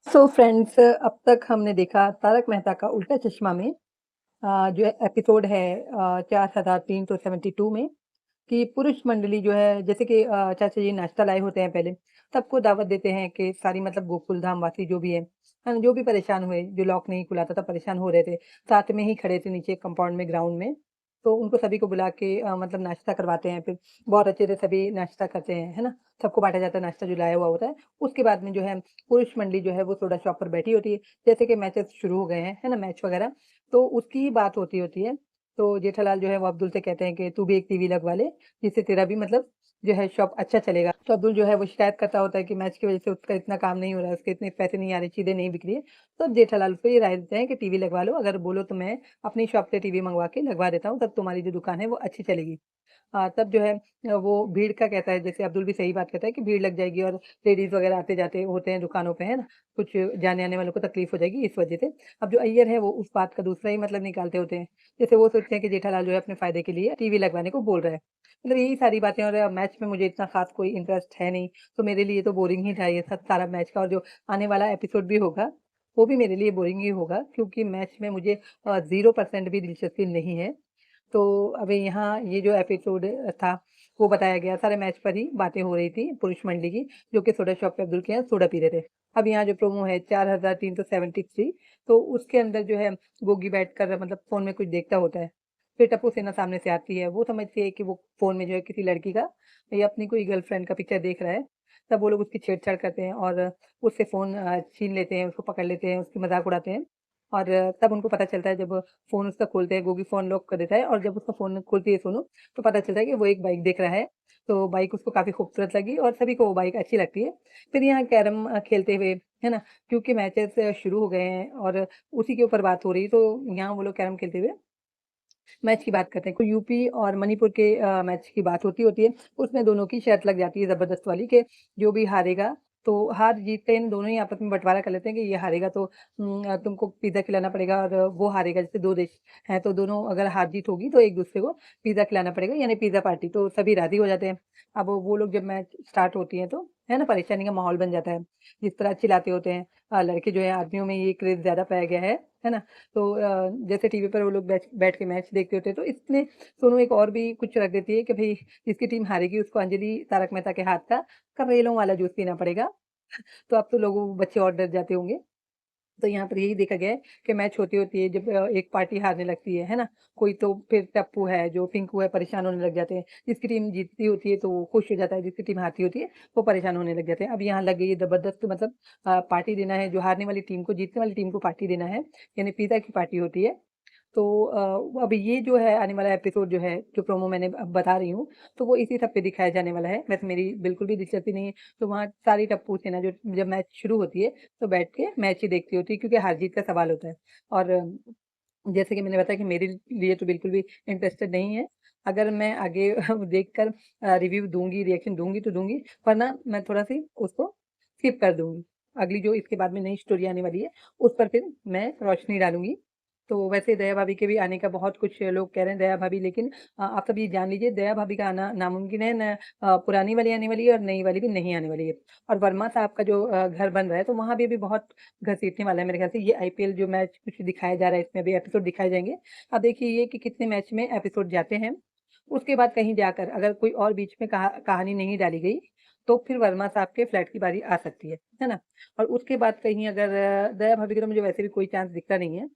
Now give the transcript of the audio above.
So friends, अब तक हमने देखा तारक मेहता का उल्टा चश्मा में जो एपिसोड है 4372 में कि पुरुष मंडली जो है जैसे कि चाचा जी नाश्ता लाए होते हैं पहले, सबको दावत देते हैं कि सारी मतलब गोकुल धाम वासी जो भी है ना? जो भी परेशान हुए, जो लॉक नहीं खुला था, परेशान हो रहे थे, साथ में ही खड़े थे नीचे कंपाउंड में, ग्राउंड में, तो उनको सभी को बुला के मतलब नाश्ता करवाते हैं, फिर बहुत अच्छे से सभी नाश्ता करते हैं, है ना? सबको बाँटा जाता है नाश्ता जो लाया हुआ होता है। उसके बाद में जो है पुरुष मंडली जो है वो सोडा शॉप पर बैठी होती है, जैसे कि मैचेज़ शुरू हो गए हैं, है ना? मैच वगैरह, तो उसकी ही बात होती है। तो जेठालाल जो है वो अब्दुल से कहते हैं कि तू भी एक टीवी लगवा ले, जिससे तेरा भी मतलब जो है शॉप अच्छा चलेगा। तो अब्दुल जो है वो शिकायत करता होता है कि मैच की वज़ह से उसका इतना काम नहीं हो रहा है, उसके इतने पैसे नहीं आ रहे, चीज़ें नहीं बिक रही है। तो अब जेठालाल उसको ये राय देते हैं कि टीवी लगवा लो, अगर बोलो तो मैं अपनी शॉप से टीवी मँगवा के लगवा देता हूँ, तब तुम्हारी जो दुकान है वो अच्छी चलेगी। तब जो है वो भीड़ का कहता है, जैसे अब्दुल भी सही बात कहता है कि भीड़ लग जाएगी और लेडीज़ वग़ैरह आते-जाते होते हैं दुकानों पे, है ना? कुछ जाने-आने वालों को तकलीफ़ हो जाएगी इस वज़ह से। अब जो अय्यर है वो उस बात का दूसरा ही मतलब निकालते होते हैं। जैसे वो सोचते हैं कि जेठालाल जो है अपने फ़ायदे के लिए टीवी लगवाने को बोल रहा है। मतलब यही सारी बातें, और मैच में मुझे इतना ख़ास कोई इंटरेस्ट है नहीं, तो मेरे लिए तो बोरिंग ही था ये सब सारा मैच का, और जो आने वाला एपिसोड भी होगा, वो भी मेरे लिए बोरिंग ही होगा, क्योंकि मैच में मुझे 0% भी दिलचस्पी नहीं है। तो अभी यहाँ ये जो एपिसोड था, वो बताया गया, सारे मैच पर ही बातें हो रही थी पुरुष मंडली की, जो कि सोडा शॉप पे अब्दुल के यहाँ सोडा पी रहे थे। अब यहाँ जो प्रोमो है 4373, तो उसके अंदर जो है गोगी बैठकर मतलब फ़ोन में कुछ देखता होता है। फिर टप्पू सेना सामने से आती है, वो समझती है कि वो फ़ोन में जो है किसी लड़की का या अपनी कोई गर्लफ्रेंड का पिक्चर देख रहा है। तब वो लोग उसकी छेड़छाड़ करते हैं और उससे फ़ोन छीन लेते हैं, उसको पकड़ लेते हैं, उसकी मज़ाक उड़ाते हैं। और तब उनको पता चलता है, जब फ़ोन उसका खोलते हैं, गोगी फ़ोन लॉक कर देता है, और जब उसका फ़ोन खोलती है सोनू, तो पता चलता है कि वो एक बाइक देख रहा है। तो बाइक उसको काफ़ी खूबसूरत लगी और सभी को वो बाइक अच्छी लगती है। फिर यहाँ कैरम खेलते हुए, है ना? क्योंकि मैचेज़ शुरू हो गए हैं और उसी के ऊपर बात हो रही है, तो यहाँ वो लोग कैरम खेलते हुए मैच की बात करते हैं। कोई यूपी और मणिपुर के मैच की बात होती है, उसमें दोनों की शर्त लग जाती है ज़बरदस्त वाली कि जो भी हारेगा, तो हार-जीत का इन दोनों ही आपस में बँटवारा कर लेते हैं कि ये हारेगा तो तुमको पिज़्ज़ा खिलाना पड़ेगा, और वो हारेगा, जैसे 2 देश हैं तो दोनों अगर हार-जीत होगी तो एक-दूसरे को पिज़्ज़ा खिलाना पड़ेगा, यानी पिज़्ज़ा पार्टी, तो सभी राज़ी हो जाते हैं। अब वो लोग जब मैच स्टार्ट होती है तो, है ना, परेशानी का माहौल बन जाता है। जिस तरह चिल्लाते होते हैं लड़के जो हैं, आदमियों में ये क्रेज़ ज़्यादा पाया गया है ना? तो जैसे टीवी पर वो लोग बैठ बैठ के मैच देखते होते हैं, तो इसमें सोनू एक और भी कुछ रख देती है कि भई जिसकी टीम हारेगी उसको अंजलि तारक मेहता के हाथ का करेलों वाला जूस पीना पड़ेगा। तो अब तो लोगों बच्चे और डर जाते होंगे। तो यहाँ पर यही देखा गया है कि मैच होती-होती है, जब एक पार्टी हारने लगती है ना? कोई तो फिर टप्पू है, जो पिंकू है, परेशान होने लग जाते हैं। जिसकी टीम जीतती होती है तो वो खुश हो जाता है, जिसकी टीम हारती होती है वो परेशान होने लग जाते हैं। अब यहाँ लग गई है ज़बरदस्त, मतलब पार्टी देना है, जो हारने वाली टीम को जीतने वाली टीम को पार्टी देना है, यानी पिज़्ज़ा की पार्टी होती है। तो अब ये जो है आने वाला एपिसोड जो है, जो प्रोमो मैंने अब बता रही हूँ, तो वो इसी सब पे दिखाया जाने वाला है। वैसे मेरी बिल्कुल भी दिलचस्पी नहीं है, तो वहाँ सारी टप्पू सेना जो जब मैच शुरू होती है, तो बैठ के मैच ही देखती होती है, क्योंकि हार-जीत का सवाल होता है। और जैसे कि मैंने बताया कि मेरे लिए तो बिल्कुल भी इंटरेस्टेड नहीं है। अगर मैं आगे देखकर रिव्यू दूँगी, रिएक्शन दूँगी तो दूँगी, वरना मैं थोड़ा-सी उसको स्किप कर दूँगी। अगली जो इसके बाद में नई स्टोरी आने वाली है, उस पर फिर मैं रोशनी डालूँगी। तो वैसे दया भाभी के भी आने का बहुत कुछ लोग कह रहे हैं, दया भाभी, लेकिन आप सब ये जान लीजिए, दया भाभी का आना नामुमकिन है, ना पुरानी वाली आने वाली है और नई वाली भी नहीं आने वाली है। और वर्मा साहब का जो घर बन रहा है, तो वहाँ भी अभी बहुत घसीटने वाला है मेरे ख़्याल से। ये आईपीएल जो मैच कुछ दिखाया जा रहा है, इसमें अभी एपिसोड दिखाए जाएँगे। अब देखिए ये कि कितने मैच में एपिसोड जाते हैं। उसके बाद कहीं जाकर अगर कोई और बीच में कहानी नहीं डाली गई, तो फिर वर्मा साहब के फ्लैट की बारी आ सकती है ना? और उसके बाद कहीं अगर दया भाभी का तो मुझे वैसे भी कोई चांस दिखता नहीं है।